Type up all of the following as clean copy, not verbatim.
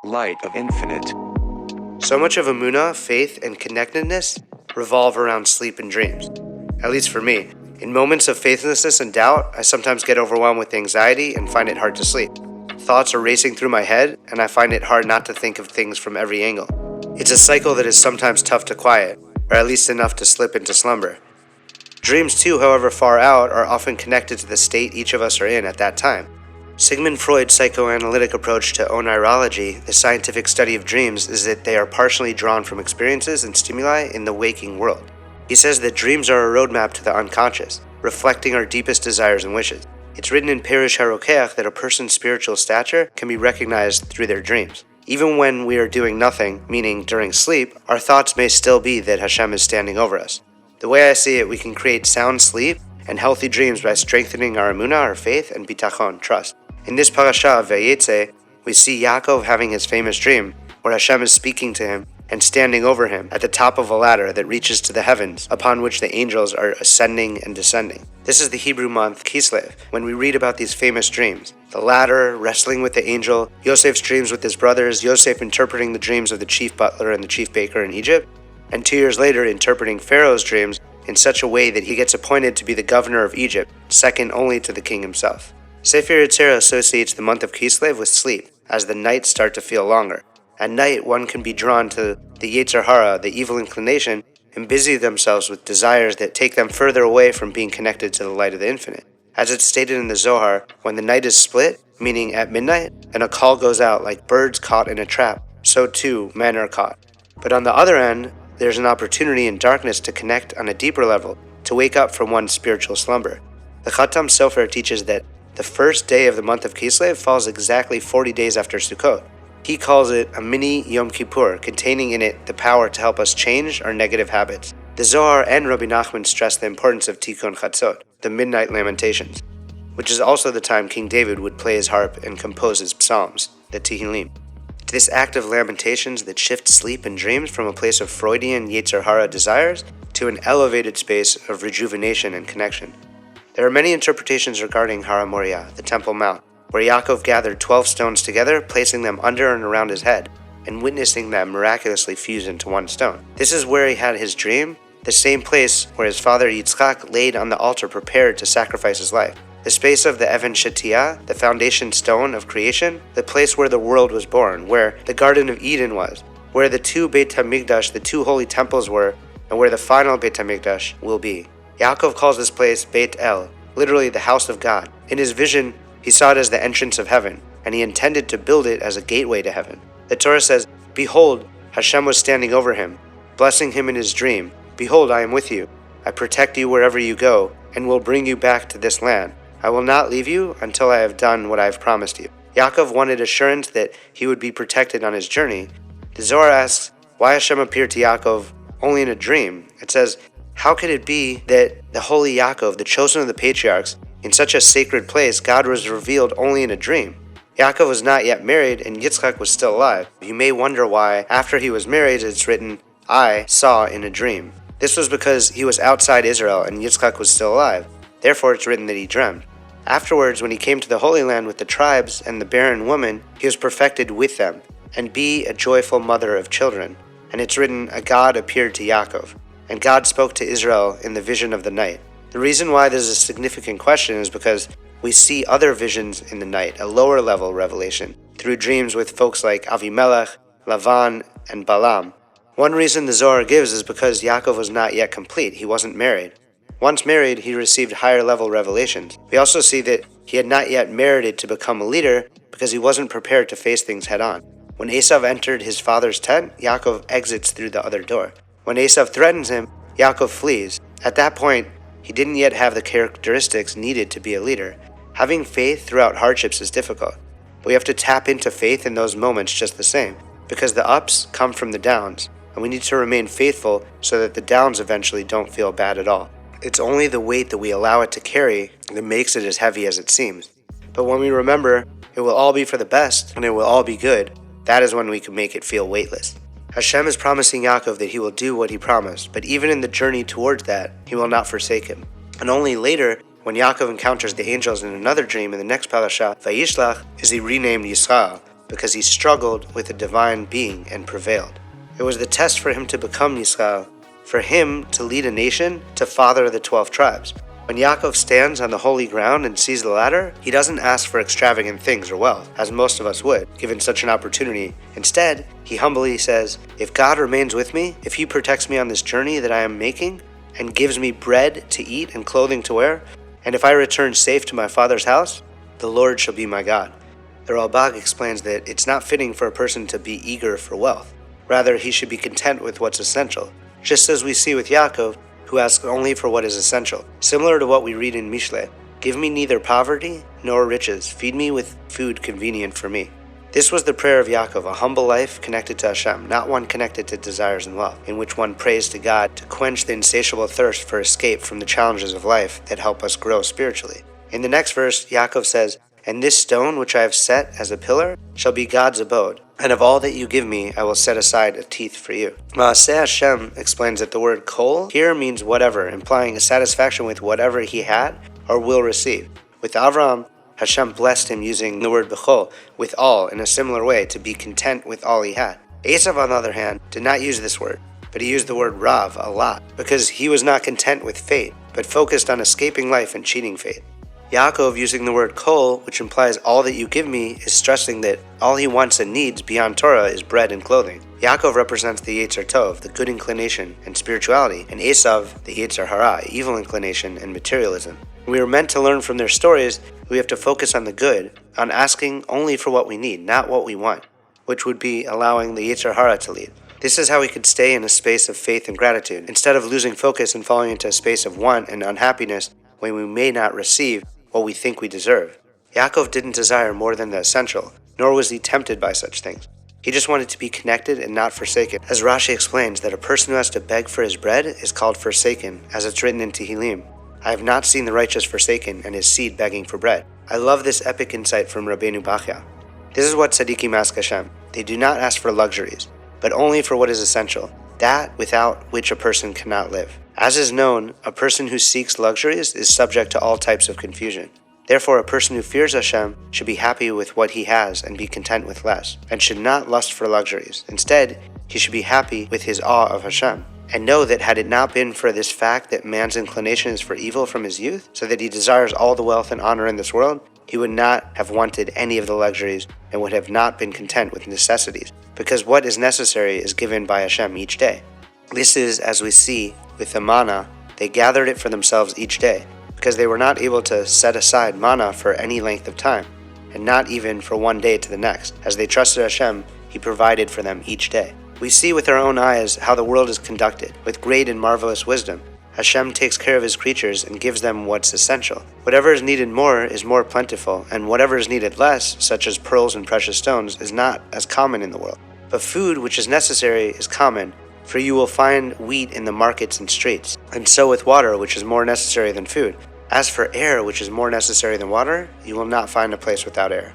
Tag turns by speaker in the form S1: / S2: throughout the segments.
S1: light of infinite.
S2: So much of emunah, faith, and connectedness revolve around sleep and dreams. At least for me. In moments of faithlessness and doubt, I sometimes get overwhelmed with anxiety and find it hard to sleep. Thoughts are racing through my head, and I find it hard not to think of things from every angle. It's a cycle that is sometimes tough to quiet, or at least enough to slip into slumber. Dreams too, however far out, are often connected to the state each of us are in at that time. Sigmund Freud's psychoanalytic approach to oneirology, the scientific study of dreams, is that they are partially drawn from experiences and stimuli in the waking world. He says that dreams are a roadmap to the unconscious, reflecting our deepest desires and wishes. It's written in Perush HaRokeach that a person's spiritual stature can be recognized through their dreams. Even when we are doing nothing, meaning during sleep, our thoughts may still be that Hashem is standing over us. The way I see it, we can create sound sleep and healthy dreams by strengthening our emunah, our faith, and bitachon, trust. In this parasha of vayeitzei, we see Yaakov having his famous dream, where Hashem is speaking to him and standing over him at the top of a ladder that reaches to the heavens, upon which the angels are ascending and descending. This is the Hebrew month Kislev, when we read about these famous dreams. The ladder, wrestling with the angel, Yosef's dreams with his brothers, Yosef interpreting the dreams of the chief butler and the chief baker in Egypt, and 2 years later interpreting Pharaoh's dreams in such a way that he gets appointed to be the governor of Egypt, second only to the king himself. Sefer Yetzirah associates the month of Kislev with sleep, as the nights start to feel longer. At night, one can be drawn to the Yetzer Hara, the evil inclination, and busy themselves with desires that take them further away from being connected to the light of the infinite. As it's stated in the Zohar, when the night is split, meaning at midnight, and a call goes out like birds caught in a trap, so too men are caught. But on the other end, there's an opportunity in darkness to connect on a deeper level, to wake up from one's spiritual slumber. The Khatam Sofer teaches that the first day of the month of Kislev falls exactly 40 days after Sukkot. He calls it a mini Yom Kippur, containing in it the power to help us change our negative habits. The Zohar and Rebbe Nachman stress the importance of Tikkun Chatzot, the midnight lamentations, which is also the time King David would play his harp and compose his psalms, the Tehillim. This act of lamentations that shifts sleep and dreams from a place of Freudian Yetzer Hara desires to an elevated space of rejuvenation and connection. There are many interpretations regarding Har HaMoriah, the Temple Mount, where Yaakov gathered 12 stones together, placing them under and around his head, and witnessing them miraculously fuse into one stone. This is where he had his dream, the same place where his father Yitzchak laid on the altar prepared to sacrifice his life. The space of the Even Shetiyah, the foundation stone of creation, the place where the world was born, where the Garden of Eden was, where the 2 Beit HaMikdash, the 2 holy temples were, and where the final Beit HaMikdash will be. Yaakov calls this place Beit El, literally the house of God. In his vision, he saw it as the entrance of heaven, and he intended to build it as a gateway to heaven. The Torah says, "Behold, Hashem was standing over him, blessing him in his dream. Behold, I am with you. I protect you wherever you go, and will bring you back to this land. I will not leave you until I have done what I have promised you." Yaakov wanted assurance that he would be protected on his journey. The Zohar asks, why Hashem appeared to Yaakov only in a dream? It says, how could it be that the holy Yaakov, the chosen of the patriarchs, in such a sacred place, God was revealed only in a dream? Yaakov was not yet married, and Yitzchak was still alive. You may wonder why, after he was married, it's written, I saw in a dream. This was because he was outside Israel, and Yitzchak was still alive. Therefore, it's written that he dreamt. Afterwards, when he came to the Holy Land with the tribes and the barren woman, he was perfected with them, and be a joyful mother of children. And it's written, a God appeared to Yaakov, and God spoke to Israel in the vision of the night. The reason why this is a significant question is because we see other visions in the night, a lower level revelation, through dreams with folks like Avimelech, Lavan, and Balaam. One reason the Zohar gives is because Yaakov was not yet complete. He wasn't married. Once married, he received higher level revelations. We also see that he had not yet merited to become a leader because he wasn't prepared to face things head on. When Esav entered his father's tent, Yaakov exits through the other door. When Esav threatens him, Yaakov flees. At that point, he didn't yet have the characteristics needed to be a leader. Having faith throughout hardships is difficult. We have to tap into faith in those moments just the same, because the ups come from the downs, and we need to remain faithful so that the downs eventually don't feel bad at all. It's only the weight that we allow it to carry that makes it as heavy as it seems. But when we remember it will all be for the best and it will all be good, that is when we can make it feel weightless. Hashem is promising Yaakov that he will do what he promised, but even in the journey towards that, he will not forsake him. And only later, when Yaakov encounters the angels in another dream in the next parasha, Vayishlach, is he renamed Yisrael, because he struggled with a divine being and prevailed. It was the test for him to become Yisrael, for him to lead a nation, to father the 12 tribes. When Yaakov stands on the holy ground and sees the ladder, he doesn't ask for extravagant things or wealth, as most of us would, given such an opportunity. Instead, he humbly says, "If God remains with me, if he protects me on this journey that I am making, and gives me bread to eat and clothing to wear, and if I return safe to my father's house, the Lord shall be my God." The Ralbag explains that it's not fitting for a person to be eager for wealth. Rather, he should be content with what's essential, just as we see with Yaakov, who asks only for what is essential. Similar to what we read in Mishle, "Give me neither poverty nor riches, feed me with food convenient for me." This was the prayer of Yaakov, a humble life connected to Hashem, not one connected to desires and wealth, in which one prays to God to quench the insatiable thirst for escape from the challenges of life that help us grow spiritually. In the next verse, Yaakov says, "And this stone which I have set as a pillar shall be God's abode, and of all that you give me I will set aside a teeth for you." Maaseh Hashem explains that the word kol here means whatever, implying a satisfaction with whatever he had or will receive. With Avraham, Hashem blessed him using the word bechol, with all, in a similar way, to be content with all he had. Esav, on the other hand, did not use this word, but he used the word rav a lot, because he was not content with fate, but focused on escaping life and cheating fate. Yaakov, using the word kol, which implies all that you give me, is stressing that all he wants and needs beyond Torah is bread and clothing. Yaakov represents the Yetzer Tov, the good inclination and spirituality, and Esav, the Yetzer Hara, evil inclination and materialism. We are meant to learn from their stories that we have to focus on the good, on asking only for what we need, not what we want, which would be allowing the Yetzer Hara to lead. This is how we could stay in a space of faith and gratitude, instead of losing focus and falling into a space of want and unhappiness when we may not receive what we think we deserve. Yaakov didn't desire more than the essential, nor was he tempted by such things. He just wanted to be connected and not forsaken. As Rashi explains, that a person who has to beg for his bread is called forsaken, as it's written in Tehillim, "I have not seen the righteous forsaken and his seed begging for bread." I love this epic insight from Rabbeinu Bachya. This is what tzaddikim ask Hashem. They do not ask for luxuries, but only for what is essential, that without which a person cannot live. As is known, a person who seeks luxuries is subject to all types of confusion. Therefore, a person who fears Hashem should be happy with what he has and be content with less, and should not lust for luxuries. Instead, he should be happy with his awe of Hashem, and know that had it not been for this fact that man's inclination is for evil from his youth, so that he desires all the wealth and honor in this world, he would not have wanted any of the luxuries and would have not been content with necessities, because what is necessary is given by Hashem each day. This is, as we see with the manna, they gathered it for themselves each day, because they were not able to set aside manna for any length of time, and not even for one day to the next. As they trusted Hashem, he provided for them each day. We see with our own eyes how the world is conducted, with great and marvelous wisdom. Hashem takes care of his creatures and gives them what's essential. Whatever is needed more is more plentiful, and whatever is needed less, such as pearls and precious stones, is not as common in the world. But food which is necessary is common, for you will find wheat in the markets and streets, and so with water, which is more necessary than food. As for air, which is more necessary than water, you will not find a place without air.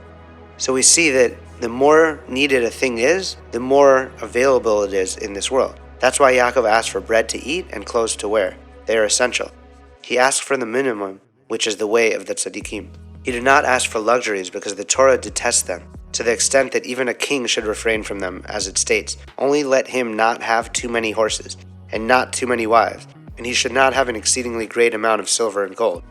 S2: So we see that the more needed a thing is, the more available it is in this world. That's why Yaakov asked for bread to eat and clothes to wear. They are essential. He asked for the minimum, which is the way of the tzaddikim. He did not ask for luxuries because the Torah detests them, to the extent that even a king should refrain from them, as it states, "Only let him not have too many horses, and not too many wives, and he should not have an exceedingly great amount of silver and gold."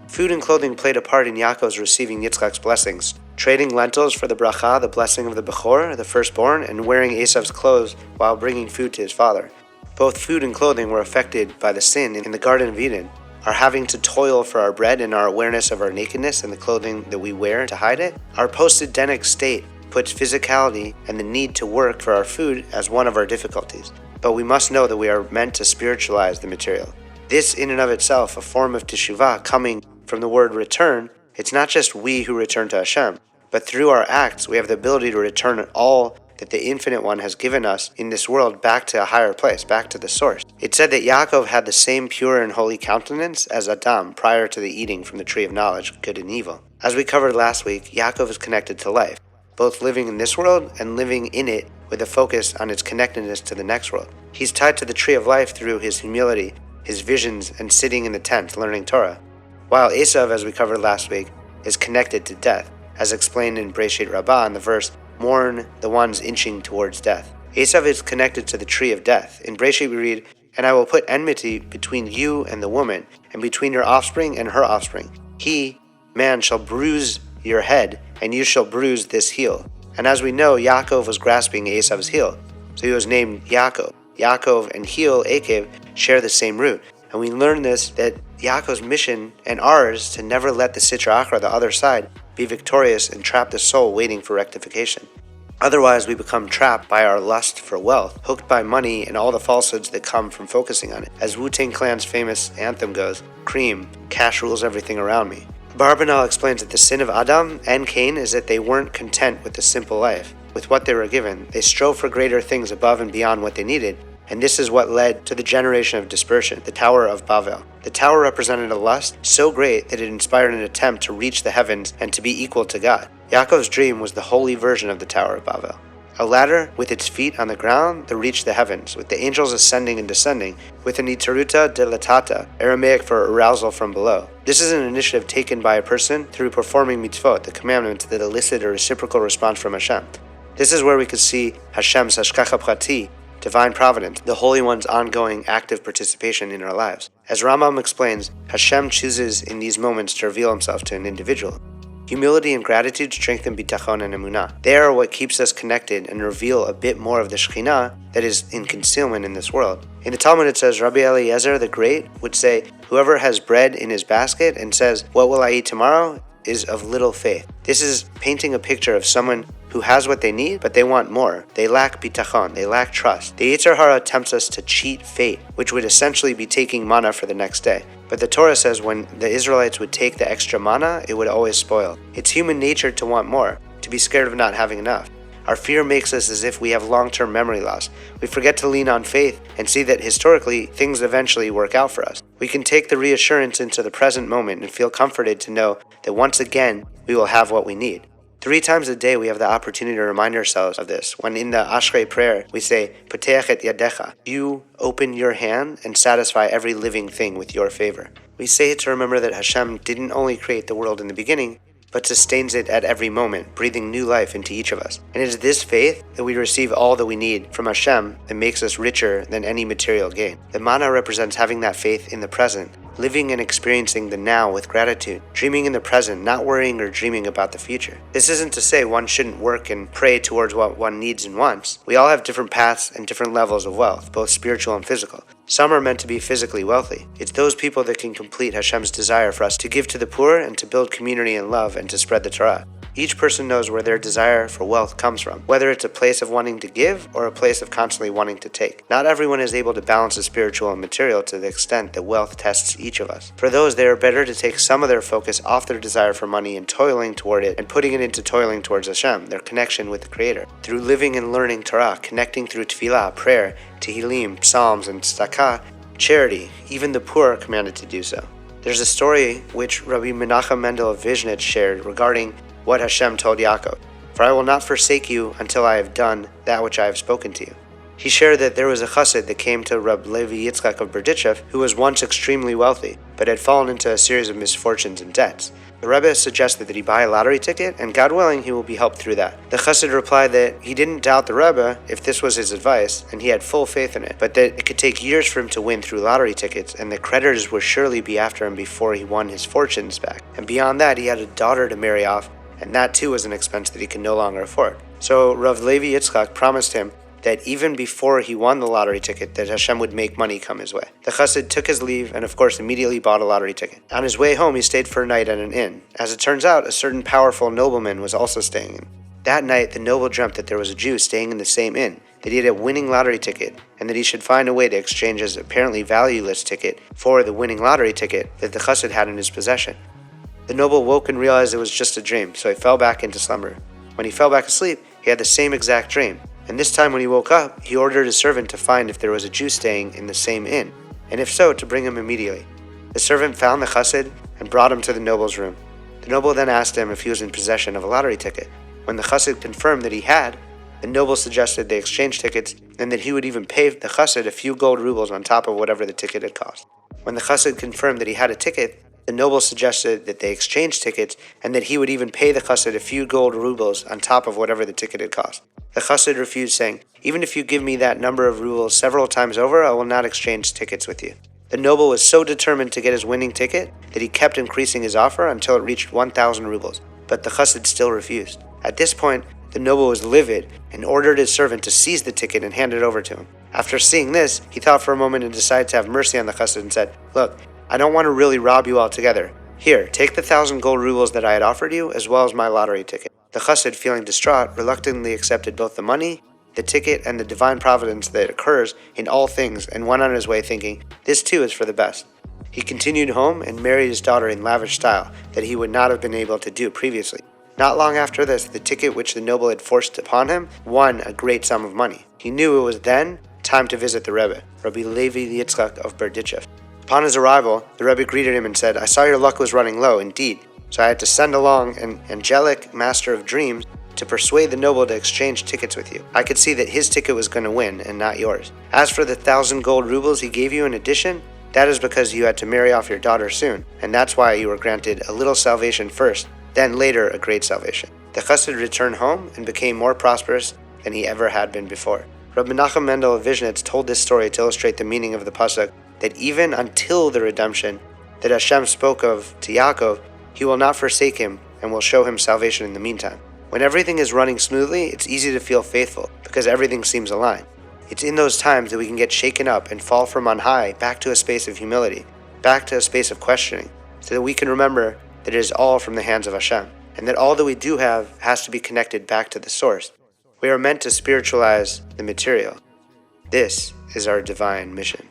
S2: Food and clothing played a part in Yaakov's receiving Yitzchak's blessings, trading lentils for the bracha, the blessing of the Bechor, the firstborn, and wearing Esav's clothes while bringing food to his father. Both food and clothing were affected by the sin in the Garden of Eden. Our having to toil for our bread and our awareness of our nakedness and the clothing that we wear to hide it. Our post-Edenic state puts physicality and the need to work for our food as one of our difficulties. But we must know that we are meant to spiritualize the material. This in and of itself, a form of teshuvah coming from the word return. It's not just we who return to Hashem, but through our acts we have the ability to return all that the Infinite One has given us in this world back to a higher place, back to the source. It said that Yaakov had the same pure and holy countenance as Adam prior to the eating from the tree of knowledge, good and evil. As we covered last week, Yaakov is connected to life, both living in this world and living in it with a focus on its connectedness to the next world. He's tied to the tree of life through his humility, his visions, and sitting in the tent learning Torah, while Esav, as we covered last week, is connected to death, as explained in Breshit Rabbah in the verse, mourn the ones inching towards death. Esav is connected to the tree of death. In Breshit we read, "And I will put enmity between you and the woman, and between your offspring and her offspring. He, man, shall bruise your head, and you shall bruise this heel." And as we know, Yaakov was grasping Esav's heel, so he was named Yaakov. Yaakov and heel, Akev, share the same root. And we learn this, that Yaakov's mission and ours to never let the Sitra Achra, the other side, be victorious and trap the soul waiting for rectification. Otherwise, we become trapped by our lust for wealth, hooked by money and all the falsehoods that come from focusing on it. As Wu Tang Clan's famous anthem goes, "Cream, cash rules everything around me." Abarbanel explains that the sin of Adam and Cain is that they weren't content with the simple life, with what they were given. They strove for greater things above and beyond what they needed, and this is what led to the generation of dispersion, the Tower of Babel. The tower represented a lust so great that it inspired an attempt to reach the heavens and to be equal to God. Yaakov's dream was the holy version of the Tower of Babel. A ladder with its feet on the ground that reached the heavens, with the angels ascending and descending, with an iteruta dilatata, Aramaic for arousal from below. This is an initiative taken by a person through performing mitzvot, the commandments that elicit a reciprocal response from Hashem. This is where we could see Hashem's hashgacha prati, divine providence, the Holy One's ongoing active participation in our lives. As Rambam explains, Hashem chooses in these moments to reveal himself to an individual. Humility and gratitude strengthen bitachon and emunah. They are what keeps us connected and reveal a bit more of the Shekhinah that is in concealment in this world. In the Talmud it says, Rabbi Eliezer the Great would say, "Whoever has bread in his basket and says, 'What will I eat tomorrow?' is of little faith." This is painting a picture of someone who has what they need, but they want more. They lack bitachon, they lack trust. The Yetzer Hara tempts us to cheat fate, which would essentially be taking manna for the next day. But the Torah says when the Israelites would take the extra manna, it would always spoil. It's human nature to want more, to be scared of not having enough. Our fear makes us as if we have long-term memory loss. We forget to lean on faith and see that historically, things eventually work out for us. We can take the reassurance into the present moment and feel comforted to know that once again, we will have what we need. 3 times a day we have the opportunity to remind ourselves of this. When in the Ashrei prayer, we say, Pateach et yadecha, you open your hand and satisfy every living thing with your favor. We say it to remember that Hashem didn't only create the world in the beginning, but sustains it at every moment, breathing new life into each of us. And it is this faith that we receive all that we need from Hashem that makes us richer than any material gain. The manna represents having that faith in the present, living and experiencing the now with gratitude, dreaming in the present, not worrying or dreaming about the future. This isn't to say one shouldn't work and pray towards what one needs and wants. We all have different paths and different levels of wealth, both spiritual and physical. Some are meant to be physically wealthy. It's those people that can complete Hashem's desire for us to give to the poor and to build community and love and to spread the Torah. Each person knows where their desire for wealth comes from, whether it's a place of wanting to give or a place of constantly wanting to take. Not everyone is able to balance the spiritual and material to the extent that wealth tests each of us. For those, they are better to take some of their focus off their desire for money and toiling toward it and putting it into toiling towards Hashem, their connection with the Creator. Through living and learning Torah, connecting through tefillah, prayer, tehillim, psalms, and tzedakah, charity, even the poor are commanded to do so. There's a story which Rebbe Nachman Mendel of Vizhnitz shared regarding what Hashem told Yaakov, "For I will not forsake you until I have done that which I have spoken to you." He shared that there was a chassid that came to Reb Levi Yitzchak of Berditchev who was once extremely wealthy, but had fallen into a series of misfortunes and debts. The Rebbe suggested that he buy a lottery ticket, and God willing, he will be helped through that. The chassid replied that he didn't doubt the Rebbe if this was his advice, and he had full faith in it, but that it could take years for him to win through lottery tickets, and the creditors would surely be after him before he won his fortunes back. And beyond that, he had a daughter to marry off, and that too was an expense that he could no longer afford. So Rav Levi Yitzchak promised him that even before he won the lottery ticket, that Hashem would make money come his way. The chassid took his leave and of course immediately bought a lottery ticket. On his way home, he stayed for a night at an inn. As it turns out, a certain powerful nobleman was also staying in. That night, the noble dreamt that there was a Jew staying in the same inn, that he had a winning lottery ticket, and that he should find a way to exchange his apparently valueless ticket for the winning lottery ticket that the chassid had in his possession. The noble woke and realized it was just a dream, so he fell back into slumber. When he fell back asleep, he had the same exact dream. And this time when he woke up, he ordered his servant to find if there was a Jew staying in the same inn, and if so, to bring him immediately. The servant found the chassid and brought him to the noble's room. The noble then asked him if he was in possession of a lottery ticket. When the chassid confirmed that he had, the noble suggested they exchange tickets and that he would even pay the chassid a few gold rubles on top of whatever the ticket had cost. When the chassid confirmed that he had a ticket, The noble suggested that they exchange tickets and that he would even pay the chassid a few gold rubles on top of whatever the ticket had cost. The chassid refused, saying, "Even if you give me that number of rubles several times over, I will not exchange tickets with you." The noble was so determined to get his winning ticket that he kept increasing his offer until it reached 1,000 rubles, but the chassid still refused. At this point, the noble was livid and ordered his servant to seize the ticket and hand it over to him. After seeing this, he thought for a moment and decided to have mercy on the chassid and said, "Look, I don't want to really rob you altogether. Here, take the 1,000 gold rubles that I had offered you, as well as my lottery ticket." The chassid, feeling distraught, reluctantly accepted both the money, the ticket, and the divine providence that occurs in all things, and went on his way thinking, "This too is for the best." He continued home and married his daughter in lavish style that he would not have been able to do previously. Not long after this, the ticket which the noble had forced upon him won a great sum of money. He knew it was then time to visit the Rebbe, Rabbi Levi Yitzchak of Berdichev. Upon his arrival, the Rebbe greeted him and said, "I saw your luck was running low, indeed, so I had to send along an angelic master of dreams to persuade the noble to exchange tickets with you. I could see that his ticket was going to win and not yours. As for the 1,000 gold rubles he gave you in addition, that is because you had to marry off your daughter soon, and that's why you were granted a little salvation first, then later a great salvation." The chassid returned home and became more prosperous than he ever had been before. Rebbe Nachman Mendel of Vishnitz told this story to illustrate the meaning of the pasuk that even until the redemption that Hashem spoke of to Yaakov, he will not forsake him and will show him salvation in the meantime. When everything is running smoothly, it's easy to feel faithful because everything seems aligned. It's in those times that we can get shaken up and fall from on high back to a space of humility, back to a space of questioning, so that we can remember that it is all from the hands of Hashem, and that all that we do have has to be connected back to the source. We are meant to spiritualize the material. This is our divine mission.